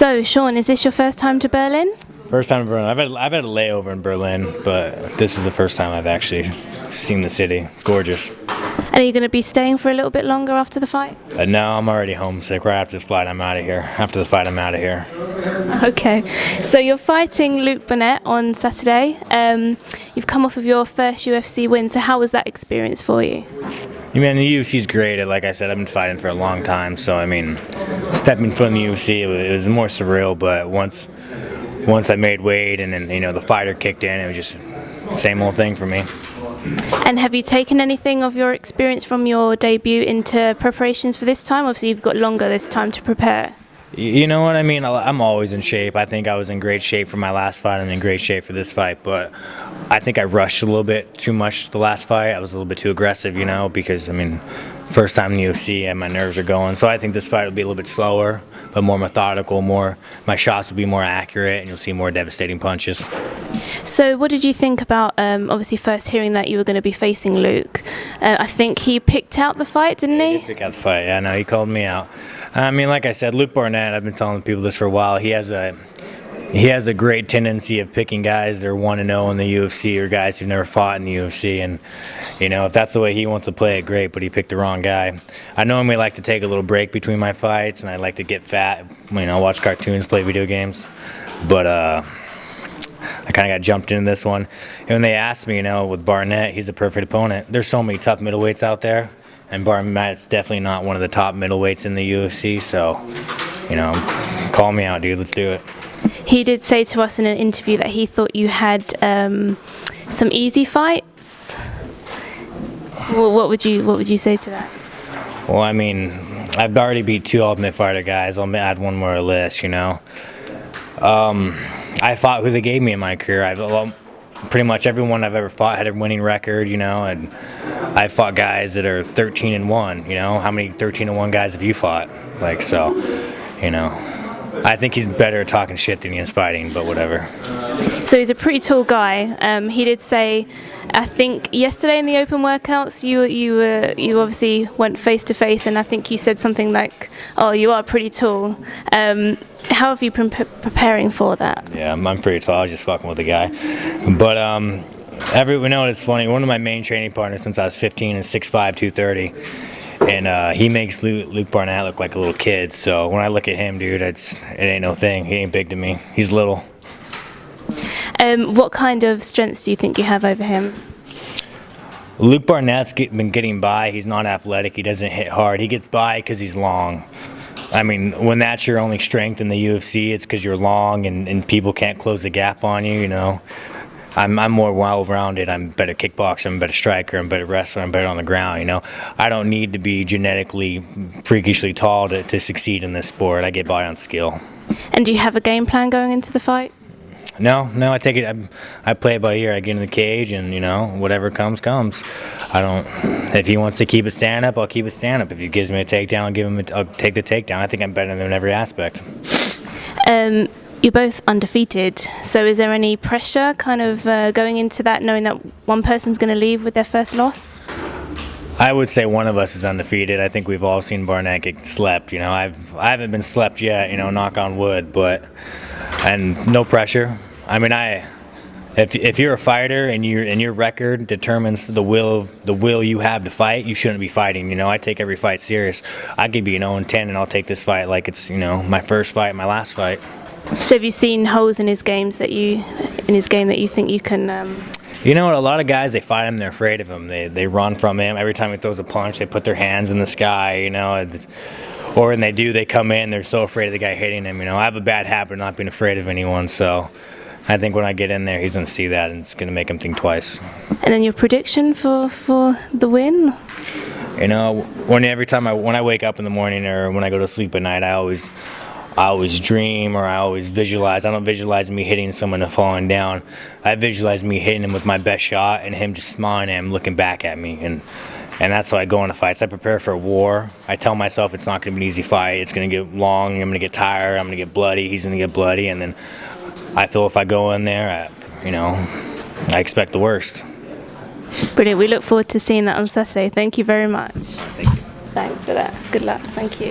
So, Sean, is this your first time to Berlin? First time in Berlin. I've had a layover in Berlin, but this is the first time I've actually seen the city. It's gorgeous. And are you going to be staying for a little bit longer after the fight? No, I'm already homesick. Right after the flight, I'm out of here. After the fight, I'm out of here. Okay. So you're fighting Luke Barnatt on Saturday. You've come off of your first UFC win. So how was that experience for you? I mean, the UFC's great. Like I said, I've been fighting for a long time. So, I mean, stepping foot in the UFC, it was more surreal. But once I made weight and then, the fighter kicked in, it was just same old thing for me. And have you taken anything of your experience from your debut into preparations for this time? Obviously, you've got longer this time to prepare. You know what I mean? I'm always in shape. I think I was in great shape for my last fight and in great shape for this fight. But I think I rushed a little bit too much the last fight. I was a little bit too aggressive, because, first time in the UFC and my nerves are going. So I think this fight will be a little bit slower, but more methodical. My shots will be more accurate, and you'll see more devastating punches. So what did you think about, obviously, first hearing that you were going to be facing Luke? I think he picked out the fight, didn't he? He did pick out the fight, yeah. No, he called me out. Like I said, Luke Barnatt, I've been telling people this for a while, he has a great tendency of picking guys that are 1-0 in the UFC or guys who've never fought in the UFC. And, if that's the way he wants to play it, great, but he picked the wrong guy. I normally like to take a little break between my fights, and I like to get fat, watch cartoons, play video games. But I kind of got jumped into this one. And when they asked me, with Barnatt, he's the perfect opponent. There's so many tough middleweights out there, and Barnatt's definitely not one of the top middleweights in the UFC. So, call me out, dude. Let's do it. He did say to us in an interview that he thought you had some easy fights. Well, what would you say to that? Well, I've already beat 2 Ultimate Fighter guys. I'll add one more to the list, I fought who they gave me in my career. Pretty much everyone I've ever fought had a winning record, and I fought guys that are 13-1. How many 13-1 guys have you fought? I think he's better at talking shit than he is fighting, but whatever. So he's a pretty tall guy. He did say, I think yesterday in the open workouts, you obviously went face to face, and I think you said something like, "Oh, you are pretty tall." How have you been preparing for that? Yeah, I'm pretty tall. I was just fucking with the guy, but we know it's funny. One of my main training partners since I was 15 is 6'5", 230. And he makes Luke Barnatt look like a little kid. So when I look at him, dude, it ain't no thing. He ain't big to me. He's little. What kind of strengths do you think you have over him? Luke Barnatt's been getting by. He's not athletic. He doesn't hit hard. He gets by because he's long. When that's your only strength in the UFC, it's because you're long and people can't close the gap on you, I'm more well-rounded. I'm better kickboxer, I'm a better striker, I'm a better wrestler, I'm better on the ground, I don't need to be genetically, freakishly tall to succeed in this sport. I get by on skill. And do you have a game plan going into the fight? No, I take it, I play it by ear. I get in the cage and, whatever comes. If he wants to keep it stand-up, I'll keep it stand-up. If he gives me a takedown, I'll take the takedown. I think I'm better than him in every aspect. You're both undefeated, so is there any pressure kind of going into that, knowing that one person's going to leave with their first loss? I would say one of us is undefeated. I think we've all seen Barnatt get slept. I haven't been slept yet, knock on wood, and no pressure. If you're a fighter and your record determines the will you have to fight, you shouldn't be fighting. I take every fight serious. I could be an 0-10 and I'll take this fight like it's my first fight, my last fight. So have you seen holes in his game that you think you can? You know what? A lot of guys, they fight him. They're afraid of him. They run from him. Every time he throws a punch, they put their hands in the sky. Or when they come in. They're so afraid of the guy hitting him. I have a bad habit of not being afraid of anyone. So I think when I get in there, he's going to see that, and it's going to make him think twice. And then your prediction for the win? When I wake up in the morning or when I go to sleep at night, I always dream or I always visualize. I don't visualize me hitting someone and falling down. I visualize me hitting him with my best shot and him just smiling at him, looking back at me. And that's how I go into fights. I prepare for a war. I tell myself it's not going to be an easy fight. It's going to get long. I'm going to get tired. I'm going to get bloody. He's going to get bloody. And then I feel if I go in there, I expect the worst. Brilliant. We look forward to seeing that on Saturday. Thank you very much. Thank you. Thanks for that. Good luck. Thank you.